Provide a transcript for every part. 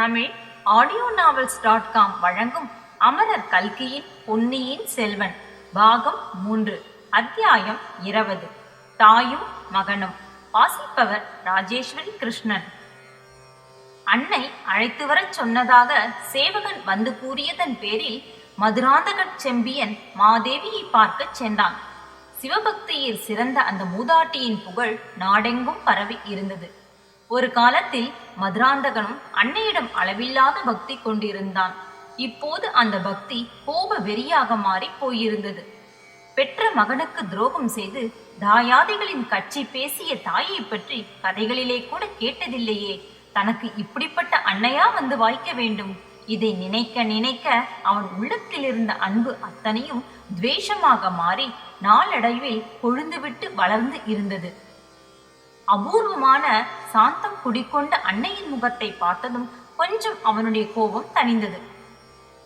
Tamil audio-novels.com வழங்கும் அமரர் கல்கியின் பொன்னியின் செல்வன் பாகம் 3 அத்தியாயம் 20 தாயும் மகனும். வாசிப்பவர் ராஜேஸ்வரி கிருஷ்ணன். அன்னை அழைத்து வரச் சொன்னதாக சேவகன் வந்து கூறியதன் பேரில் மதுராந்தகச் செம்பியன் மாதேவியை பார்க்கச் சென்றான். சிவபக்தியில் சிறந்த அந்த மூதாட்டியின் புகழ் நாடெங்கும் பரவி இருந்தது. ஒரு காலத்தில் மதுராந்தகனும் அன்னையிடம் அளவில்லாத பக்தி கொண்டிருந்தான். இப்போது அந்த பக்தி கோப வெறியாக மாறி போயிருந்தது. பெற்ற மகனுக்கு துரோகம் செய்து தாயாதிகளின் கட்சி பேசிய தாயை பற்றி கதைகளிலே கூட கேட்டதில்லையே, தனக்கு இப்படிப்பட்ட அன்னையா வந்து வாய்க்க வேண்டும்? இதை நினைக்க நினைக்க அவன் உள்ளத்தில் இருந்த அன்பு அத்தனையும் துவேஷமாக மாறி நாளடைவில் கொழுந்துவிட்டு வளர்ந்து இருந்தது. அபூர்வமான சாந்தம் குடிக்கொண்ட அன்னையின் முகத்தை பார்த்ததும் கொஞ்சம் அவனுடைய கோபம் தணிந்தது.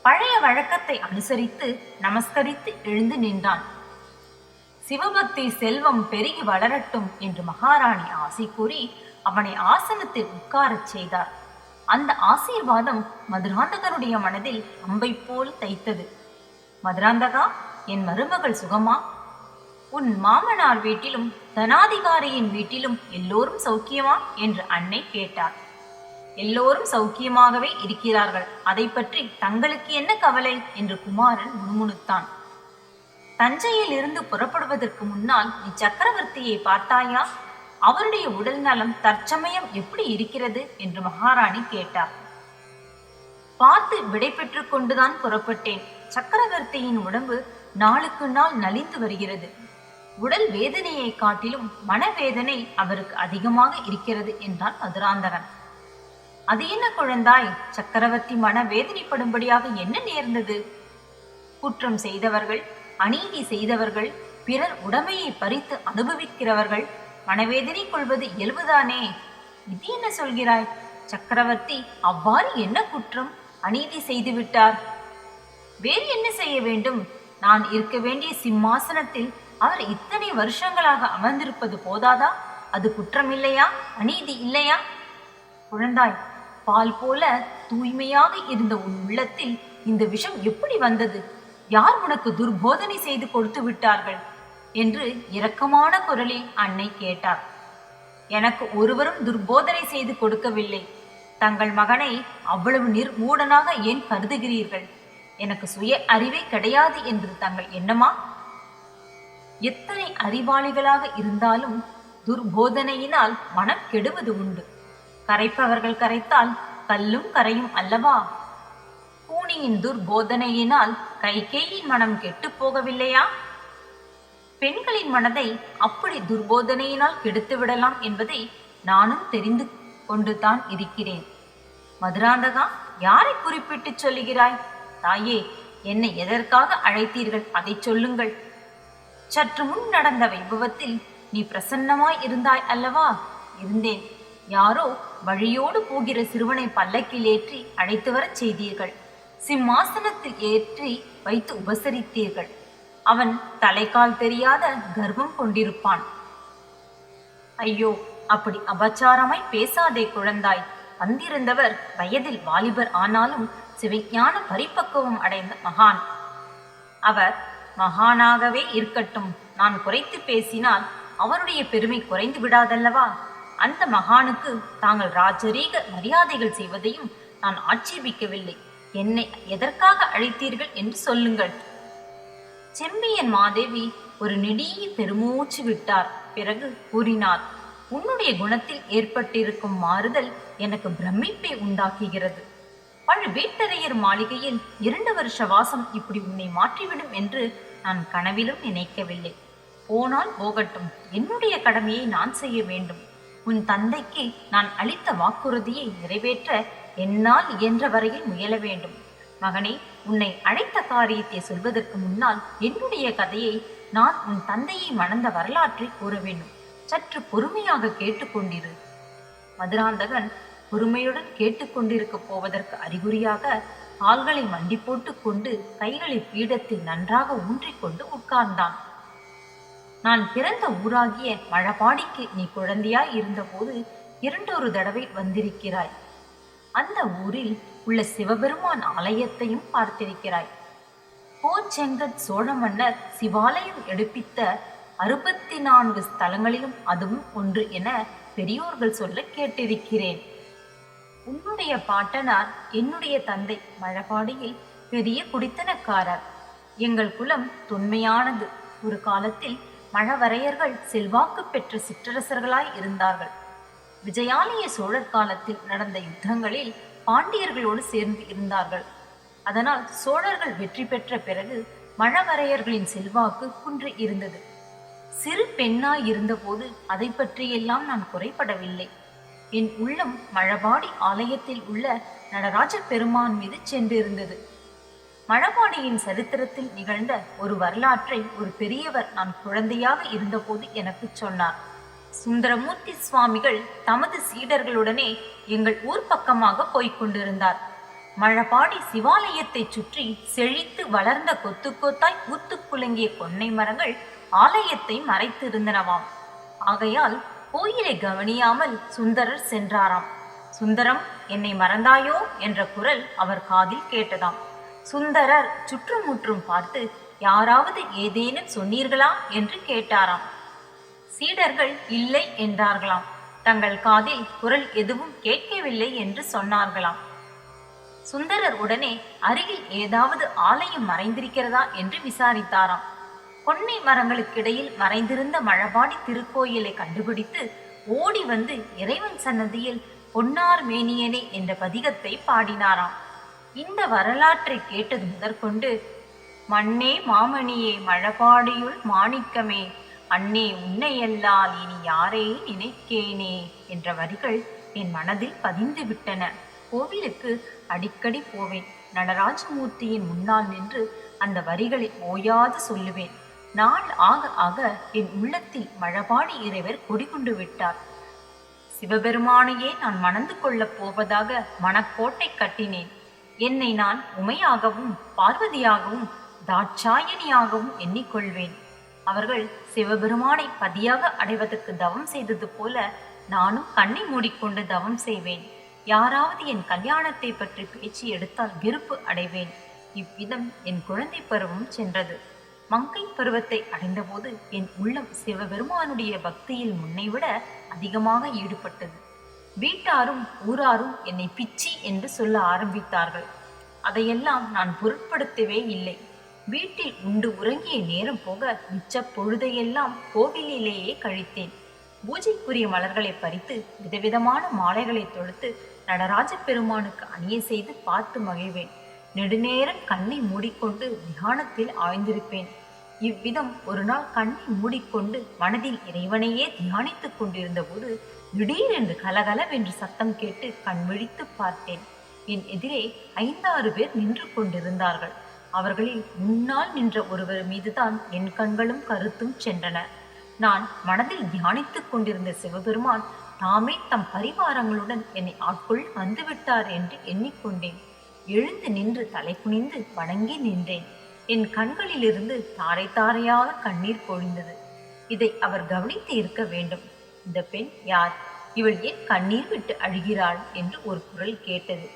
பழைய வழக்கத்தை அனுசரித்து நமஸ்கரித்து எழுந்து நின்றான். சிவபக்தி செல்வம் பெருகி வளரட்டும் என்று மகாராணி ஆசை கூறி அவனை ஆசனத்தில் உட்காரச் செய்தார். அந்த ஆசீர்வாதம் மதுராந்தகனுடைய மனதில் அம்பை போல் தைத்தது. மதுராந்தகா, என் மருமகள் சுகமா? உன் மாமனார் வீட்டிலும் தனாதிகாரியின் வீட்டிலும் எல்லோரும் சௌக்கியமா என்று அன்னை கேட்டார். எல்லோரும் சௌக்கியமாகவே இருக்கிறார்கள், அதை பற்றி தங்களுக்கு என்ன கவலை என்று குமாரன் முணுமுணுத்தான். தஞ்சையில் இருந்து புறப்படுவதற்கு முன்னால் நீ சக்கரவர்த்தியை பார்த்தாயா? அவருடைய உடல் நலம் தற்சமயம் எப்படி இருக்கிறது என்று மகாராணி கேட்டார். பார்த்து விடை பெற்று கொண்டுதான் புறப்பட்டேன். சக்கரவர்த்தியின் உடம்பு நாளுக்கு நாள் நலிந்து வருகிறது. உடல் வேதனையை காட்டிலும் மனவேதனை அவருக்கு அதிகமாக இருக்கிறது என்றான் மதுராந்தகன். அது என்ன குழந்தாய், சக்கரவர்த்தி மன வேதனைப்படும்படியாக என்ன நேர்ந்தது? குற்றம் செய்தவர்கள், அநீதி செய்தவர்கள், பிறர் உடைமையை பறித்து அனுபவிக்கிறவர்கள் மனவேதனை கொள்வது இயல்புதானே. இது என்ன சொல்கிறாய்? சக்கரவர்த்தி அவ்வாறு என்ன குற்றம் அநீதி செய்து விட்டார்? வேறு என்ன செய்ய வேண்டும்? நான் இருக்க வேண்டிய சிம்மாசனத்தில் அவர் இத்தனை வருஷங்களாக அமர்ந்திருப்பது போதாதா? அது குற்றம் இல்லையா? அநீதி இல்லையா? குழந்தாய், பால் போல தூய்மையாக இருந்த உன் உள்ளத்தில் இந்த விஷம் எப்படி வந்தது? யார் உனக்கு துர்போதனை செய்து கொடுத்து விட்டார்கள் என்று இரக்கமான குரலில் அன்னை கேட்டார். எனக்கு ஒருவரும் துர்போதனை செய்து கொடுக்கவில்லை. தங்கள் மகனை அவ்வளவு நிர்மூடனாக ஏன் கருதுகிறீர்கள்? எனக்கு சுய அறிவே கிடையாது என்று தங்கள் எண்ணமா? எத்தனை அறிவாளிகளாக இருந்தாலும் துர்போதனையினால் மனம் கெடுவது உண்டு. கரைப்பவர்கள் கரைத்தால் கல்லும் கரையும் அல்லவா? கூனியின் துர்போதனையினால் கைகேயின் மனம் கெட்டு போகவில்லையா? பெண்களின் மனதை அப்படி துர்போதனையினால் கெடுத்து விடலாம் என்பதை நானும் தெரிந்து கொண்டுதான் இருக்கிறேன். மதுராந்தகா, யாரை குறிப்பிட்டு சொல்லுகிறாய்? தாயே, என்னை எதற்காக அழைத்தீர்கள், அதை சொல்லுங்கள். சற்று முன் நடந்த வைபவத்தில் நீ பிரசன்னமாய் இருந்தாய் அல்லவா? இருந்தேன். யாரோ வழியோடு போகிற சிறுவனை பல்லக்கில் ஏற்றி அழைத்து வரச் செய்தீர்கள். சிம்மாசனத்தில் ஏற்றி வைத்து உபசரித்தீர்கள். அவன் தலைக்கால் தெரியாத கர்வம் கொண்டிருப்பான். ஐயோ, அப்படி அபச்சாரமாய் பேசாதே குழந்தாய். வந்திருந்தவர் வயதில் வாலிபர் ஆனாலும் சிவஞான பரிபக்குவம் அடைந்த மகான். அவர் மகானாகவே இருக்கட்டும், நான் குறைத்து பேசினால் அவருடைய பெருமை குறைந்து விடாதல்லவா? அந்த மகானுக்கு தாங்கள் ராஜரீக மரியாதைகள் செய்வதையும் நான் ஆட்சேபிக்கவில்லை. என்னை எதற்காக அழைத்தீர்கள் என்று சொல்லுங்கள். செம்பியன் மாதேவி ஒரு நெடிய பெருமூச்சு விட்டார். பிறகு கூறினார், உன்னுடைய குணத்தில் ஏற்பட்டிருக்கும் மாறுதல் எனக்கு பிரமிப்பை உண்டாக்குகிறது. பழுவேட்டரையர் மாளிகையில் 2 வருஷ வாசம் இப்படி உன்னை மாற்றிவிடும் என்று நான் கனவிலும் நினைக்கவில்லை. போனால் போகட்டும், என்னுடைய கடமையை நான் செய்ய வேண்டும். உன் தந்தைக்கு நான் அளித்த வாக்குறுதியை நிறைவேற்ற என்னால் இயன்ற வரையில் முயல வேண்டும். மகனே, உன்னை அழைத்த காரியத்தை சொல்வதற்கு முன்னால் என்னுடைய கதையை, நான் உன் தந்தையை மணந்த வரலாற்றை கூற வேண்டும். சற்று பொறுமையாக கேட்டுக்கொண்டிரு. மதுராந்தகன் பொறுமையுடன் கேட்டுக்கொண்டிருக்க போவதற்கு அறிகுறியாக கால்களை மண்டி போட்டு கொண்டு கைகளை பீடத்தில் நன்றாக ஊன்றிக்கொண்டு உட்கார்ந்தான். நான் பிறந்த ஊராகிய மழபாடிக்கு நீ குழந்தையாய் இருந்தபோது 2 தடவை வந்திருக்கிறாய். அந்த ஊரில் உள்ள சிவபெருமான் ஆலயத்தையும் பார்த்திருக்கிறாய். கோச்செங்கட் சோழ மன்னர் சிவாலயம் எடுப்பித்த 64 ஸ்தலங்களிலும் அதுவும் ஒன்று என பெரியோர்கள் சொல்ல கேட்டிருக்கிறேன். உன்னுடைய பாட்டனார் என்னுடைய தந்தை மழபாடியில் பெரிய குடித்தனக்காரர். எங்கள் குலம் தொன்மையானது. ஒரு காலத்தில் மழவரையர்கள் செல்வாக்கு பெற்ற சிற்றரசர்களாய் இருந்தார்கள். விஜயாலய சோழர் காலத்தில் நடந்த யுத்தங்களில் பாண்டியர்களோடு சேர்ந்து இருந்தார்கள். அதனால் சோழர்கள் வெற்றி பெற்ற பிறகு மழவரையர்களின் செல்வாக்கு குன்றி இருந்தது. சிறு பெண்ணாய் இருந்தபோது அதை பற்றியெல்லாம் நான் குறைபடவில்லை. என் உள்ளம் மழபாடி ஆலயத்தில் உள்ள நடராஜ பெருமான் மீது சென்றிருந்தது. மழபாடியின் சரித்திரத்தில் நிகழ்ந்த ஒரு வரலாற்றை ஒரு பெரியவர் நான் குழந்தையாக இருந்தபோது எனக்கு சொன்னார். சுந்தரமூர்த்தி சுவாமிகள் தமது சீடர்களுடனே எங்கள் ஊர் பக்கமாக போய்க் கொண்டிருந்தார். மழபாடி சிவாலயத்தை சுற்றி செழித்து வளர்ந்த கொத்து கொத்தாய் பூத்து குலுங்கிய கொன்னை மரங்கள் ஆலயத்தை மறைத்து இருந்தனவாம். ஆகையால் கோயிலை கவனியாமல் சுந்தரர் சென்றாராம். சுந்தரம், என்னை மறந்தாயோ என்ற குரல் அவர் காதில் கேட்டதாம். சுந்தரர் சுற்றுமுற்றும் பார்த்து, யாராவது ஏதேனும் சொன்னீர்களா என்று கேட்டாராம். சீடர்கள் இல்லை என்றார்களாம். தங்கள் காதில் குரல் எதுவும் கேட்கவில்லை என்று சொன்னார்களாம். சுந்தரர் உடனே அருகில் ஏதாவது ஆலயம் மறைந்திருக்கிறதா என்று விசாரித்தாராம். கொன்னை மரங்களுக்கிடையில் மறைந்திருந்த மழபாடி திருக்கோயிலை கண்டுபிடித்து ஓடி வந்து இறைவன் சன்னதியில் பொன்னார் மேனியனே என்ற பதிகத்தை பாடினாராம். இந்த வரலாற்றை கேட்டது முதற்கொண்டு, மண்ணே மாமணியே மழபாடியுள் மாணிக்கமே, அன்னே உன்னையல்லால் இனி யாரே நினைக்கேனே என்ற வரிகள் என் மனதில் பதிந்து விட்டன. கோவிலுக்கு அடிக்கடி போவேன். நடராஜமூர்த்தியின் முன்னால் நின்று அந்த வரிகளை ஓயாது சொல்லுவேன். நாள் ஆக ஆக என் உள்ளத்தில் மழபாடி இறைவர் குடிகொண்டு விட்டார். சிவபெருமானையே நான் மணந்து கொள்ளப் போவதாக மனக்கோட்டை கட்டினேன். என்னை நான் உமையாகவும் பார்வதியாகவும் தாட்சாயணியாகவும் எண்ணிக்கொள்வேன். அவர்கள் சிவபெருமானை பதியாக அடைவதற்கு தவம் செய்தது போல நானும் கண்ணை மூடிக்கொண்டு தவம் செய்வேன். யாராவது என் கல்யாணத்தை பற்றி பேச்சு எடுத்தால் வெறுப்பு அடைவேன். இவ்விதம் என் குழந்தை பருவம் சென்றது. மங்கை பருவத்தை அடைந்தபோது என் உள்ளம் சிவபெருமானுடைய பக்தியில் முன்னைவிட அதிகமாக ஈடுபட்டது. வீட்டாரும் ஊராரும் என்னை பிச்சி என்று சொல்ல ஆரம்பித்தார்கள். அதையெல்லாம் நான் பொருட்படுத்தவே இல்லை. வீட்டில் உண்டு உறங்கிய நேரம் போக மிச்ச பொழுதையெல்லாம் கோவிலிலேயே கழித்தேன். பூஜைக்குரிய மலர்களை பறித்து விதவிதமான மாலைகளை தொடுத்து நடராஜ பெருமானுக்கு அணிய செய்து பார்த்து மகிழ்வேன். நெடுநேரம் கண்ணை மூடிக்கொண்டு தியானத்தில் ஆழ்ந்திருப்பேன். இவ்விதம் ஒரு நாள் கண்ணை மூடிக்கொண்டு மனதில் இறைவனையே தியானித்துக் கொண்டிருந்த போது திடீரென்று கலகலவென்று சத்தம் கேட்டு கண் விழித்து பார்த்தேன். என் எதிரே 5-6 பேர் நின்று கொண்டிருந்தார்கள். அவர்களில் முன்னால் நின்ற ஒருவர் மீதுதான் என் கண்களும் கருத்தும் சென்றன. நான் மனதில் தியானித்துக் கொண்டிருந்த சிவபெருமான் தாமே தம் பரிவாரங்களுடன் என்னை ஆட்கொள் வந்துவிட்டார் என்று எண்ணிக்கொண்டேன். எழுந்து நின்று தலை குனிந்து வணங்கி நின்றேன். என் கண்களிலிருந்து தாரை தாரையாக கண்ணீர் பொழிந்தது. இதை அவர் கவனித்து இருக்க வேண்டும். இந்த பெண் யார்? இவள் ஏன் கண்ணீர் விட்டு அழுகிறாள் என்று ஒரு குரல் கேட்டது.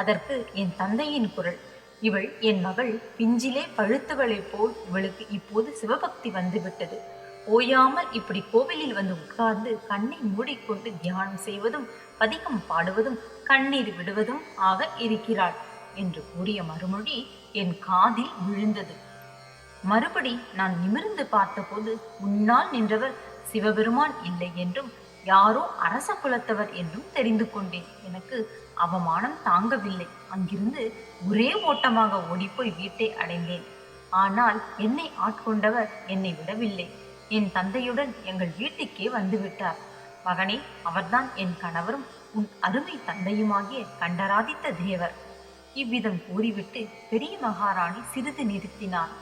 அதற்கு என் தந்தையின் குரல். இவள் என் மகள். பிஞ்சிலே பழுத்தவளைப் போல் இவளுக்கு இப்போது சிவபக்தி வந்துவிட்டது. ஓயாமல் இப்படி கோவிலில் வந்து உட்கார்ந்து கண்ணை மூடிக்கொண்டு தியானம் செய்வதும் பதிகம் பாடுவதும் கண்ணீர் விடுவதும் ஆக இருக்கிறாள் என்று கூறிய மறுமொழி என் காதில் விழுந்தது. மறுபடி நான் நிமிர்ந்து பார்த்தபோது முன்னால் நின்றவர் சிவபெருமான் இல்லை என்றும் யாரோ அரச குலத்தவர் என்றும் தெரிந்து கொண்டேன். எனக்கு அவமானம் தாங்கவில்லை. அங்கிருந்து ஒரே ஓட்டமாக ஓடிப்போய் வீட்டை அடைந்தேன். ஆனால் என்னை ஆட்கொண்டவர் என்னை விடவில்லை. என் தந்தையுடன் எங்கள் வீட்டுக்கே வந்துவிட்டார். மகனே, அவர்தான் என் கணவரும் உன் அருமை தந்தையுமாகிய கண்டராதித்த தேவர். இவ்விதம் கூறிவிட்டு பெரிய மகாராணி சிறிது நிறுத்தினார்.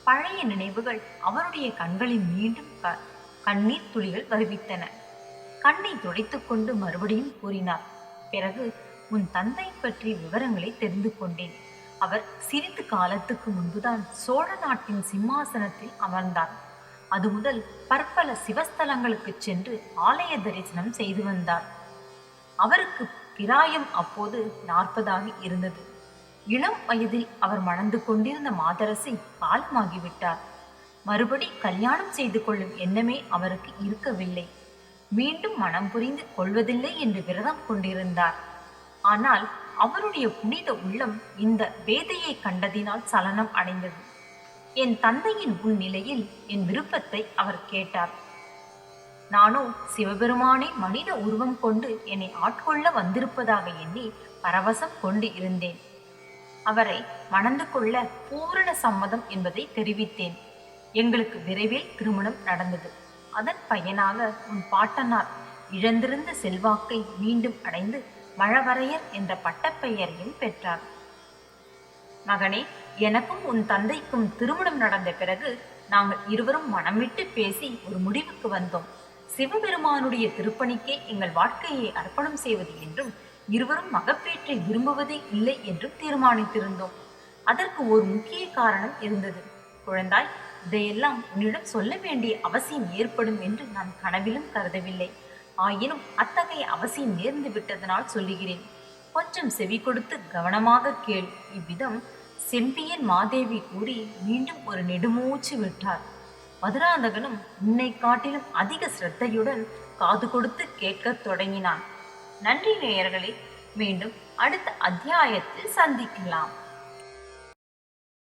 பழைய நினைவுகள் அவருடைய கண்களில் மீண்டும் கண்ணீர் துளிகள் வருவித்தன. கண்ணை துடைத்துக் கொண்டு மறுபடியும் கூறினார். பிறகு உன் தந்தை பற்றிய விவரங்களை தெரிந்து கொண்டேன். அவர் சிறிது காலத்துக்கு முன்புதான் சோழ நாட்டின் சிம்மாசனத்தில் அமர்ந்தார். அது முதல் பற்பல சிவஸ்தலங்களுக்கு சென்று ஆலய தரிசனம் செய்து வந்தார். அவருக்கு பிராயம் அப்போது 40 இருந்தது. இளம் வயதில் அவர் மணந்து கொண்டிருந்த மாதரசி காலமாகிவிட்டார். மறுபடி கல்யாணம் செய்து கொள்ளும் எண்ணமே அவருக்கு இருக்கவில்லை. மீண்டும் மனம் புரிந்து கொள்வதில்லை என்று விரதம் கொண்டிருந்தார். ஆனால் அவருடைய புனித உள்ளம் இந்த வேதையை கண்டதினால் சலனம் அடைந்தது. என் தந்தையின் முன்னிலையில் என் விருப்பத்தை அவர் கேட்டார். நானோ சிவபெருமானே மனித உருவம் கொண்டு என்னை ஆட்கொள்ள வந்திருப்பதாக எண்ணி பரவசம் கொண்டு இருந்தேன். அவரை மணந்து கொள்ள பூரண சம்மதம் என்பதை தெரிவித்தேன். எங்களுக்கு விரைவில் திருமணம் நடந்தது. அதன் பயனாக உன் பாட்டனார் இழந்திருந்த செல்வாக்கை மீண்டும் அடைந்து மழவரையர் என்ற பட்டப்பெயரையும் பெற்றார். மகனே, எனக்கும் உன் தந்தைக்கும் திருமணம் நடந்த பிறகு நாங்கள் இருவரும் மனம் விட்டு பேசி ஒரு முடிவுக்கு வந்தோம். சிவபெருமானுடைய திருப்பணிக்கே எங்கள் வாழ்க்கையை அர்ப்பணம் செய்வது என்றும் இருவரும் மகப்பேற்றை விரும்புவதே இல்லை என்றும் தீர்மானித்திருந்தோம். அதற்கு ஒரு முக்கிய காரணம் இருந்தது. குழந்தாய், இதையெல்லாம் உன்னிடம் சொல்ல வேண்டிய அவசியம் ஏற்படும் என்று நான் கனவிலும் கருதவில்லை. ஆயினும் அத்தகைய அவசியம் நேர்ந்து விட்டதனால் சொல்லுகிறேன். கொஞ்சம் செவி கொடுத்து கவனமாக கேள். இவ்விதம் செம்பியன் மாதேவி கூறி மீண்டும் ஒரு நெடுமூச்சு விட்டார். மதுராந்தகனும் உன்னை காட்டிலும் அதிக சிரத்தையுடன் காது கொடுத்து கேட்கத் தொடங்கினான். நன்றி நேயர்களே, மீண்டும் அடுத்த அத்தியாயத்தில் சந்திக்கலாம்.